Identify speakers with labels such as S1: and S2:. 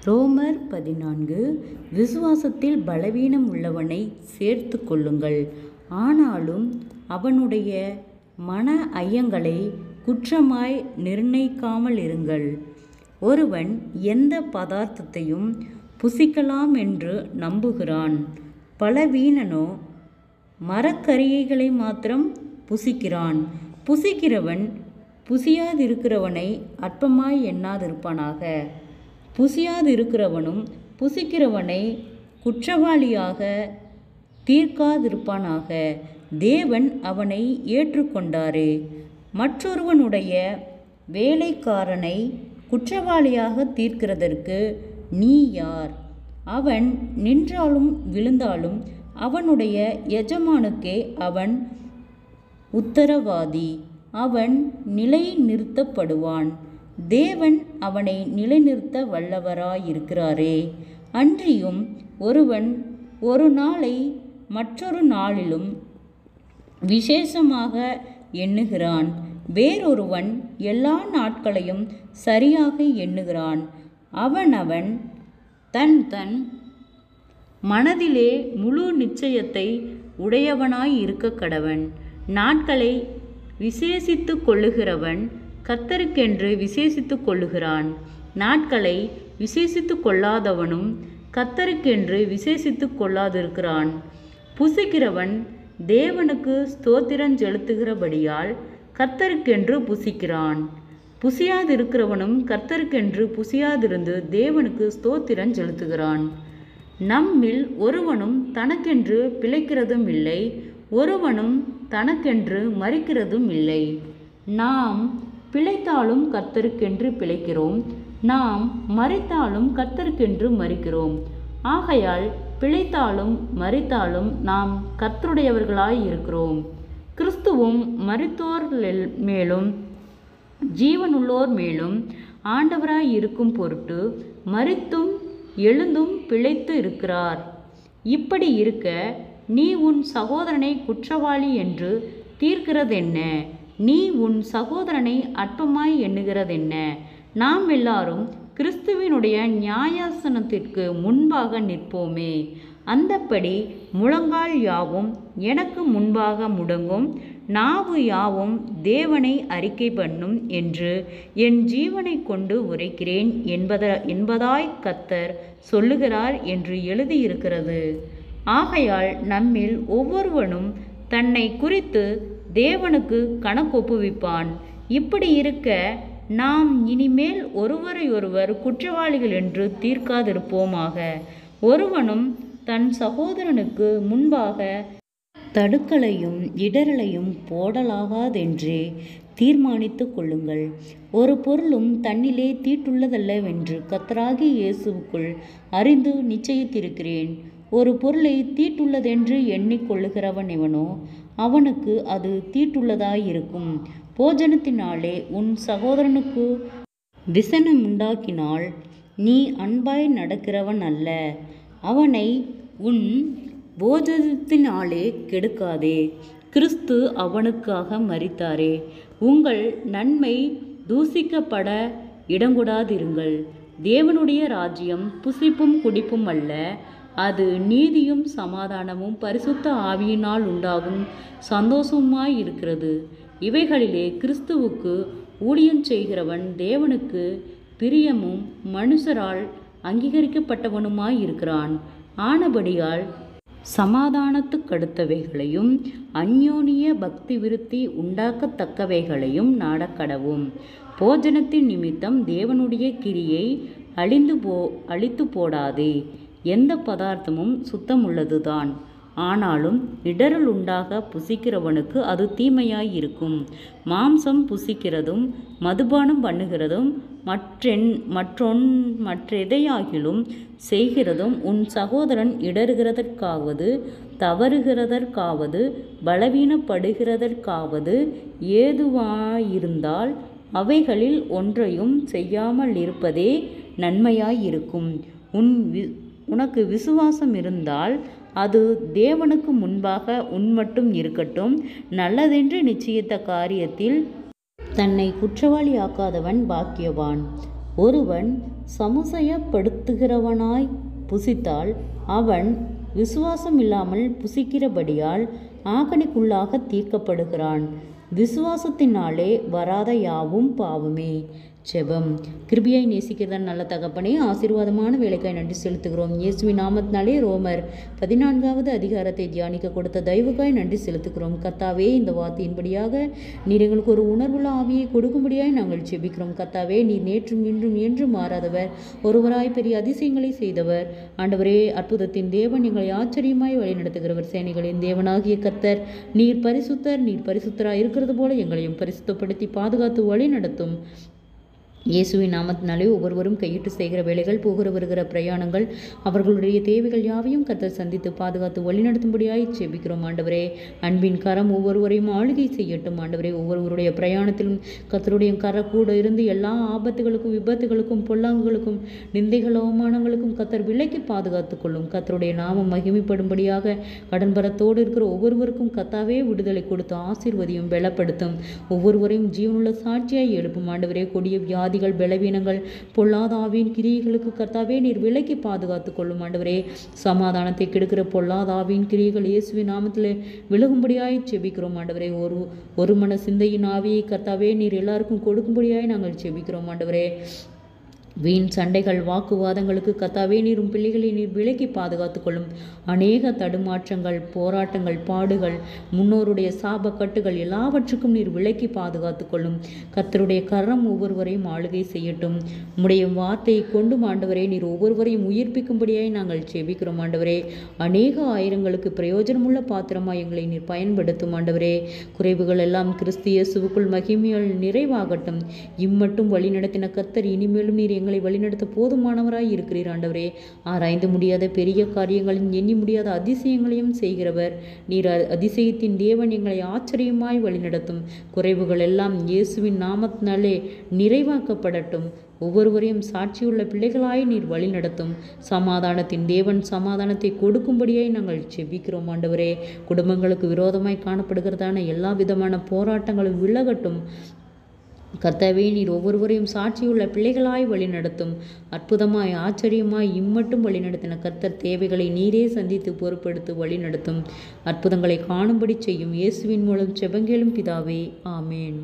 S1: ரோமர் 14. விசுவாசத்தில் பலவீனம் உள்ளவனை சேர்த்து கொள்ளுங்கள். ஆனாலும் அவனுடைய மன ஐயங்களை குற்றமாய் நிர்ணயிக்காமல் இருங்கள். ஒருவன் எந்த பதார்த்தத்தையும் புசிக்கலாம் என்று நம்புகிறான். பலவீனனோ மரக்கரிகைகளை மாத்திரம் புசிக்கிறான். புசிக்கிறவன் புசியாதிருக்கிறவனை அற்பமாய் எண்ணாதிருப்பானாக. புசியாதிருக்கிறவனும் புசிக்கிறவனை குற்றவாளியாக தீர்க்காதிருப்பானாக. தேவன் அவனை ஏற்றுக்கொண்டாரே. மற்றொருவனுடைய வேலைக்காரனை குற்றவாளியாக தீர்க்கிறதற்கு நீ யார்? அவன் நின்றாலும் விழுந்தாலும் அவனுடைய எஜமானுக்கே அவன் உத்தரவாதி. அவன் நிலைநிறுத்தப்படுவான். தேவன் அவனை நிலைநிறுத்த வல்லவராயிருக்கிறாரே. அன்றியும் ஒருவன் ஒரு நாளை மற்றொரு நாளிலும் விசேஷமாக எண்ணுகிறான். வேறொருவன் எல்லா நாட்களையும் சரியாக எண்ணுகிறான். அவனவன் தன் தன் மனதிலே முழு நிச்சயத்தை உடையவனாய் இருக்க கடவன். நாட்களை விசேஷித்து கொள்ளுகிறவன் கர்த்தருக்கென்று விசேஷித்து கொள்ளுகிறான். நாட்களை விசேஷித்து கொள்ளாதவனும் கர்த்தருக்கென்று விசேஷித்து கொள்ளாதிருக்கிறான். புசிக்கிறவன் தேவனுக்கு ஸ்தோத்திரம் செலுத்துகிறபடியால் கர்த்தருக்கென்று புசிக்கிறான். புசியாதிருக்கிறவனும் கர்த்தருக்கென்று புசியாதிருந்து தேவனுக்கு ஸ்தோத்திரம் செலுத்துகிறான். நம்மில் ஒருவனும் தனக்கென்று பிழைக்கிறதும் இல்லை, ஒருவனும் தனக்கென்று மரிக்கிறதும் இல்லை. நாம் பிழைத்தாலும் கர்த்தருக்கென்று பிழைக்கிறோம், நாம் மரித்தாலும் கர்த்தருக்கென்று மரிக்கிறோம். ஆகையால் பிழைத்தாலும் மரித்தாலும் நாம் கர்த்தருடையவர்களாய் இருக்கிறோம். கிறிஸ்துவும் மரித்தோர் மேலும் ஜீவனுள்ளோர் மேலும் ஆண்டவராய் இருக்கும் பொருட்டு மரித்தும் எழுந்தும் பிழைத்து இருக்கிறார். இப்படி இருக்க நீ உன் சகோதரனை குற்றவாளி என்று தீர்க்கிறதென்ன? நீ உன் சகோதரனை அற்பமாய் எண்ணுகிறதென்ன? நாம் எல்லாரும் கிறிஸ்துவினுடைய நியாயாசனத்திற்கு முன்பாக நிற்போமே. அந்தப்படி முழங்கால் யாவும் எனக்கு முன்பாக முடங்கும், நாவு யாவும் தேவனை அறிக்கை பண்ணும் என்று என் ஜீவனை கொண்டு உரைக்கிறேன் என்பதாய் கர்த்தர் சொல்லுகிறார் என்று எழுதியிருக்கிறது. ஆகையால் நம்மில் ஒவ்வொருவனும் தன்னை குறித்து தேவனுக்கு கணக்கொப்புவிப்பான். இப்படி இருக்க நாம் இனிமேல் ஒருவரையொருவர் குற்றவாளிகள் என்று தீர்க்காதிருப்போமாக. ஒருவனும் தன் சகோதரனுக்கு முன்பாக தடுக்கலையும் இடரலையும் போடலாகாதென்றே தீர்மானித்து கொள்ளுங்கள். ஒரு பொருளும் தன்னிலே தீட்டுள்ளதல்லவென்று கர்த்தராகிய இயேசுவுக்குள் அறிந்து நிச்சயித்திருக்கிறேன். ஒரு பொருளை தீட்டுள்ளதென்று எண்ணிக்கொள்ளுகிறவன் எவனோ அவனுக்கு அது தீட்டுள்ளதாயிருக்கும். போஜனத்தினாலே உன் சகோதரனுக்கு விசனமுண்டாக்கினால் நீ அன்பாய் நடக்கிறவன் அல்ல. அவனை உன் போஜனத்தினாலே கெடுக்காதே. கிறிஸ்து அவனுக்காக மரித்தாரே. உங்கள் நன்மை தூசிக்கப்பட இடங்கொடாதிருங்கள். தேவனுடைய ராஜ்யம் புசிப்பும் குடிப்பும் அல்ல, அது நீதியும் சமாதானமும் பரிசுத்த ஆவியினால் உண்டாகும் சந்தோஷமாய் இருக்கிறது. இவைகளிலே கிறிஸ்துவுக்கு ஊழியம் செய்கிறவன் தேவனுக்கு பிரியமும் மனுஷரால் அங்கீகரிக்கப்பட்டவனுமாய் இருக்கிறான். ஆனபடியால் சமாதானத்துக்கடுத்தவைகளையும் அந்யோன்ய பக்தி விருத்தி உண்டாக்கத்தக்கவைகளையும் நாடக்கடவும். போஜனத்தின் நிமித்தம் தேவனுடைய கிரியை அழித்து போடாதே. எந்த பதார்த்தமும் சுத்தமுள்ளதுதான், ஆனாலும் இடரல் உண்டாக புசிக்கிறவனுக்கு அது தீமையாயிருக்கும். மாம்சம் புசிக்கிறதும் மதுபானம் பண்ணுகிறதும் மற்றெதையாகிலும் செய்கிறதும் உன் சகோதரன் இடறுகிறதற்காவது தவறுகிறதற்காவது பலவீனப்படுகிறதற்காவது ஏதுவாயிருந்தால் அவைகளில் ஒன்றையும் செய்யாமல் இருப்பதே நன்மையாயிருக்கும். உனக்கு விசுவாசம் இருந்தால் அது தேவனுக்கு முன்பாக உன்மட்டும் இருக்கட்டும். நல்லதென்று நிச்சயித்த காரியத்தில் தன்னை குற்றவாளியாக்காதவன் பாக்கியவான். ஒருவன் சமுசயப்படுத்துகிறவனாய் புசித்தால் அவன் விசுவாசம் இல்லாமல் புசிக்கிறபடியால் ஆக்கணிக்குள்ளாக தீர்க்கப்படுகிறான். விசுவாசத்தினாலே வராத யாவும் பாவமே. ஜெபம். கிருபையை நேசிக்கிறத நல்ல தகப்பனே, ஆசீர்வாதமான வேலைக்காய் நன்றி செலுத்துகிறோம். இயேசுவின் நாமத்தினாலே ரோமர் 14வது அதிகாரத்தை தியானிக்க கொடுத்த தயவுக்காய் நன்றி செலுத்துகிறோம். கர்த்தாவே, இந்த வார்த்தையின்படியாக நீர் எங்களுக்கு ஒரு உணர்வுள்ள ஆவியை கொடுக்கும்படியாய் நாங்கள் ஜெபிக்கிறோம். கர்த்தாவே, நீர் நேற்றும் இன்றும் என்றும் மாறாதவர், ஒருவராய் பெரிய அதிசயங்களை செய்தவர். ஆண்டவரே, அற்புதத்தின் தேவன், எங்களை ஆச்சரியமாய் வழிநடத்துகிறவர், சேனைகளின் தேவனாகிய கர்த்தர், நீர் பரிசுத்தராய் இருக்கிறது போல எங்களையும் பரிசுத்தப்படுத்தி பாதுகாத்து வழி நடத்தும். இயேசுவின் நாமத்தினாலே ஒவ்வொருவரும் கையிட்டு செய்கிற வேலைகள், போகிற வருகிற பிரயாணங்கள், அவர்களுடைய தேவைகள் யாவையும் கர்த்தர் சந்தித்து பாதுகாத்து வழிநடத்தும்படியாய் ஜெபிக்கிறோம். ஆண்டவரே, அன்பின் கரம் ஒவ்வொருவரையும் ஆளுகை செய்யட்டும். ஆண்டவரே, ஒவ்வொருவருடைய பிரயாணத்திலும் கர்த்தருடைய கர கூட இருந்து எல்லா ஆபத்துகளுக்கும், விபத்துகளுக்கும், பொல்லாங்குகளுக்கும், நிந்தைகள், அவமானங்களுக்கும் கர்த்தர் விலக்கி பாதுகாத்து கொள்ளும். கர்த்தருடைய நாமம் மகிமைப்படும்படியாக கடன்பரத்தோடு இருக்கிற ஒவ்வொருவருக்கும் கர்த்தாவே விடுதலை கொடுத்து ஆசீர்வதியும், பலப்படுத்தும். ஒவ்வொருவரையும் ஜீவனுள்ள சாட்சியாய் எழுப்பும். ஆண்டவரே, கொடிய வியாதி, பலவீனங்கள், பொல்லாத ஆவியின் கிரியைகளுக்கு கர்த்தாவே நீர் விலக்கி பாதுகாத்து கொள்ளும். ஆண்டவரே, சமாதானத்தை கெடுக்கிற பொல்லாத ஆவியின் கிரியைகள் இயேசுவின் நாமத்திலே விலகும்படியாய் ஜெபிக்கிறோம். ஆண்டவரே, ஒரு மன சிந்தையின் ஆவியை கர்த்தாவே நீர் எல்லாருக்கும் கொடுக்கும்படியாய் நாங்கள் ஜெபிக்கிறோம். ஆண்டவரே, வீண் சண்டைகள், வாக்குவாதங்களுக்கு கர்த்தாவே நீரும் பிள்ளைகளை நீர் விலக்கி பாதுகாத்து கொள்ளும். அநேக தடுமாற்றங்கள், போராட்டங்கள், பாடுகள், முன்னோருடைய சாபக்கட்டுகள் எல்லாவற்றுக்கும் நீர் விலக்கி பாதுகாத்து கொள்ளும். கர்த்தருடைய கரம் ஒவ்வொருவரையும் ஆளுகை செய்யட்டும். உம்முடைய வார்த்தையை கொண்டு ஆண்டவரே நீர் ஒவ்வொருவரையும் உயிர்ப்பிக்கும்படியாய் நாங்கள் ஜெபிக்கிறோம். ஆண்டவரே, அநேக ஆயிரங்களுக்கு பிரயோஜனமுள்ள பாத்திரமாய் எங்களை நீர் பயன்படுத்தும். ஆண்டவரே, குறைவுகள் எல்லாம் கிறிஸ்து இயேசுவுக்குள் மகிமையால் நிறைவாகட்டும். இம்மட்டும் வழி நடத்தின கர்த்தர் இனிமேலும் நீர் எங்களை வழிநடத்த போதுமானவராய் இருக்கிறீர். ஆண்டவரே, ஆராய்ந்து முடியாத பெரிய காரியங்களையும் எண்ணி முடியாத அதிசயங்களையும் செய்கிறவர் நீர். அதிசயத்தின் தேவன், எங்களை ஆச்சரியமாய் வழிநடத்தும். குறைவுகள் எல்லாம் இயேசுவின் நாமத்தினாலே நிறைவாக்கப்படட்டும். ஒவ்வொருவரையும் சாட்சியுள்ள பிள்ளைகளாய் நீர் வழி நடத்தும். சமாதானத்தின் தேவன் சமாதானத்தை கொடுக்கும்படியாய் நாங்கள் ஜெபிக்கிறோம். ஆண்டவரே, குடும்பங்களுக்கு விரோதமாய் காணப்படுகிறதான எல்லா விதமான போராட்டங்களும் விலகட்டும். கர்த்தாவே, நீர் ஒவ்வொருவரையும் சாட்சியுள்ள பிள்ளைகளாய் வழிநடத்தும். அற்புதமாய், ஆச்சரியமாய் இம்மட்டும் வழிநடத்தின கர்த்தர் தேவைகளை நீரே சந்தித்து பொறுப்பெடுத்து வழிநடத்தும். அற்புதங்களை காணும்படி செய்யும். இயேசுவின் மூலம் ஜெபங்கேளும் பிதாவே, ஆமேன்.